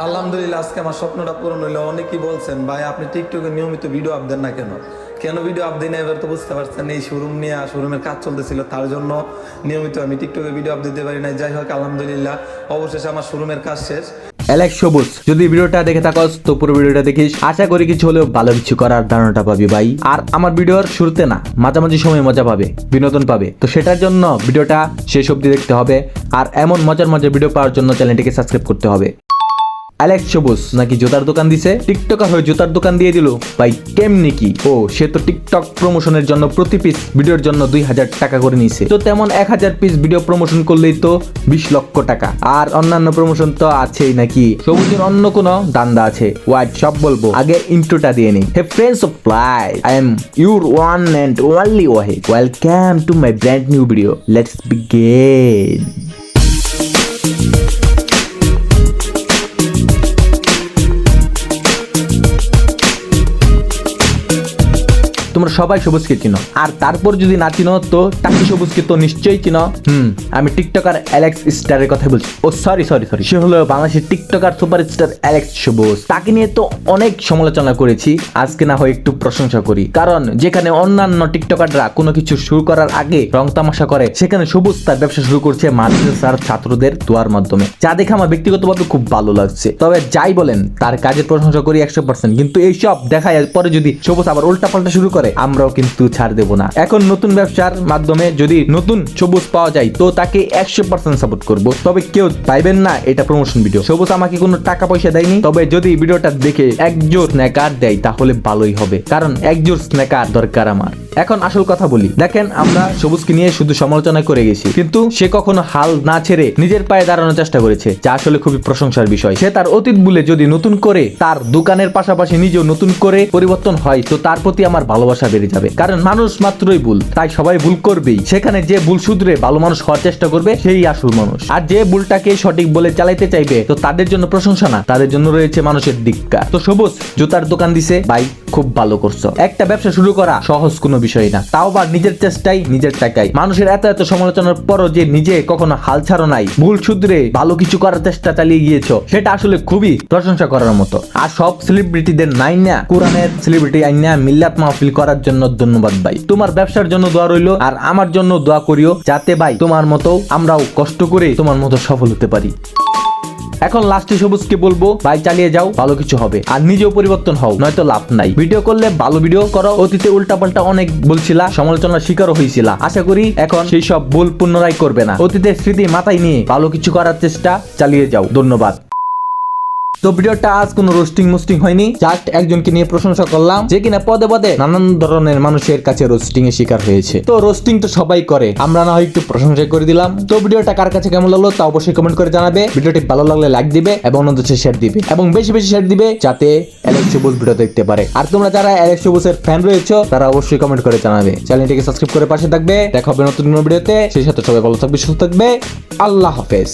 আলহামদুলিল্লাহ, আজকে আমার স্বপ্নটা পূরণ হইলো। অনেকেই বলছেন ভাই আপনি টিকটকে নিয়মিত ভিডিও আপ দেন না কেন কেন ভিডিও আপ দিই না, এবার তো বুঝতে পারছেন এই শোরুমের কাজ চলতেছিল, তার জন্য নিয়মিত আমি টিকটকে ভিডিও আপ দিতে পারি না। যাই হোক, আলহামদুলিল্লাহ অবশেষে আমার শোরুমের কাজ শেষ। অ্যালেক্স সবুজ, যদি ভিডিওটা দেখে থাকস তো পুরো ভিডিওটা দেখিস। আশা করি কিছু হলেও ভালো কিছু করার ধারণাটা পাবি ভাই। আর আমার ভিডিওর শুরুতে না, মাঝামাঝি সময় মজা পাবে, বিনোদন পাবে। তো সেটার জন্য ভিডিওটা শেষ অবধি দেখতে হবে। আর এমন মজার ভিডিও পাওয়ার জন্য চ্যানেলটিকে সাবস্ক্রাইব করতে হবে। অ্যালেক্স সবুজ নাকি জুতার দোকান দিছে, টিকটকার হয়ে জুতার দোকান দিয়ে দিল ভাই, কেমনি কি? ও সে তো টিকটক প্রমোশনের জন্য প্রতি পিস ভিডিওর জন্য 2000 টাকা করে নিছে। তো তেমন 1000 পিস ভিডিও প্রমোশন করলেই তো 20 লক্ষ টাকা। আর অন্যান্য প্রমোশন তো আছেই নাকি। সবুজের অন্য কোনো দান্দা আছে? ওয়াইড সব বলবো, আগে ইন্ট্রোটা দিয়ে নেই। Hey friends of life, I am your one and only Wahid. Welcome to my brand new video. Let's begin. তোমরা সবাই সবুজকে চিনো, আর তারপর যদি না চিনো তো টাকি সবুজকে তো নিশ্চয়ই চিনো। আমি টিকটকার অ্যালেক্স স্টারের কথা বলছি। ও সরি, সে হলো বাংলাদেশের টিকটকার সুপারস্টার অ্যালেক্স সবুজ। তাকে নিয়ে তো অনেক সমালোচনা করেছি, আজকে না হয় একটু প্রশংসা করি। কারণ যেখানে অন্যান্য টিকটকাররা কোনো কিছু শুরু করার আগে রং তামাশা করে, সেখানে সবুজ তার ব্যবসা শুরু করছে মাদ্রাসার ছাত্রদের দোয়ার মাধ্যমে, যা দেখে আমার ব্যক্তিগতভাবে খুব ভালো লাগছে। তবে যাই বলেন, তার কাজের প্রশংসা করি 100%, কিন্তু এইসব দেখায় পরে যদি সবুজ আবার উল্টা পাল্টা শুরু করে, আমরাও কিন্তু ছাড় দেব না। এখন নতুন ব্যবসার মাধ্যমে যদি নতুন সবুজ পাওয়া যায় তো তাকে 100% সাপোর্ট করব। তবে কেউ পাইবেন না এটা প্রমোশন ভিডিও। সবুজ আমাকে কোনো টাকা পয়সা দেয়নি, তবে যদি ভিডিওটা দেখে একজোর স্ন্যাকার দেয় তাহলে ভালোই হবে, কারণ একজোর স্ন্যাকার দরকার আমার। এখন আসল কথা বলি, দেখেন আমরা সবুজকে নিয়ে শুধু সমালোচনা করে গেছি, কিন্তু সে কখনো হাল না ছেড়ে নিজের পায়ে দাঁড়ানোর চেষ্টা করেছে, যা আসলে খুবই প্রশংসার বিষয়। সে তার অতীত ভুলে যদি নতুন করে তার দোকানের পাশাপাশি নিজেও নতুন করে পরিবর্তন হয় তো তার প্রতি আমার ভালোবাসা বেড়ে যাবে। কারণ মানুষ মাত্রই ভুল, তাই সবাই ভুল করবেই। সেখানে যে ভুল শুধরে ভালো মানুষ হওয়ার চেষ্টা করবে সেই আসল মানুষ। আর যে ভুলটাকে সঠিক বলে চালাইতে চাইবে তো তাদের জন্য প্রশংসা না, তাদের জন্য রয়েছে মানুষের ধিক্কার। তো সবুজ জুতার দোকান দিছে ভাই, খুব ভালো করছো। একটা ব্যবসা শুরু করা সহজ কোনো বিষয় না, তাও বা নিজের চেষ্টায় নিজের টাকায়। মানুষের এত সমালোচনার পরও যে নিজে কখনো হাল ছাড়ো নাই, ভুল শুধরে ভালো কিছু করার চেষ্টা চালিয়ে গিয়েছো, সেটা আসলে খুবই প্রশংসা করার মতো। আর সব সেলিব্রিটিদের নাই না কোরআনের সেলিব্রিটি আইনা মিল্লাত মাহফিল করার জন্য ধন্যবাদ ভাই। তোমার ব্যবসার জন্য দোয়া রইলো, আর আমার জন্য দোয়া করিও, যাতে ভাই তোমার মতো আমরাও কষ্ট করে তোমার মতো সফল হতে পারি। এখন লাস্টে সবুজকে বলবো ভাই চালিয়ে যাও, ভালো কিছু হবে। আর নিজেও পরিবর্তন হও, নয়তো লাভ নাই। ভিডিও করলে ভালো ভিডিও করো। অতীতে উল্টাপাল্টা অনেক বলছিলা, সমালোচনার শিকারও হয়েছিলা। আশা করি এখন সেই সব ভুল পুনরায় করবে না। অতীতের স্মৃতি মাথায় নিয়ে ভালো কিছু করার চেষ্টা চালিয়ে যাও। ধন্যবাদ। তো ভিডিওটা আজ কোনো রোস্টিং হয়নি, জাস্ট একজনকে নিয়ে প্রশংসা করলাম, যে কিনা পদে পদে নানান ধরনের মানুষের কাছে রোস্টিং এর শিকার হয়েছে। তো রোস্টিং তো সবাই করে, আমরা না হয় একটু প্রশংসা করে দিলাম। তো ভিডিওটা কার কাছে কেমন লাগলো তা অবশ্যই কমেন্ট করে জানাবে। ভিডিওটি ভালো লাগলে লাইক দিবে এবং অন্যদের শেয়ার দিবে, এবং বেশি শেয়ার দিবে যাতে অ্যালেক্স সবুজ ভিডিও দেখতে পারে। আর তোমরা যারা অ্যালেক্স সবুজের ফ্যান রয়েছো তারা অবশ্যই কমেন্ট করে জানাবে। চ্যানেলটিকে সাবস্ক্রাইব করে পাশে থাকবে। দেখা হবে নতুন ভিডিওতে, সেই সাথে সবাই ভালো থাকবে, সুস্থ থাকবে। আল্লাহ হাফেজ।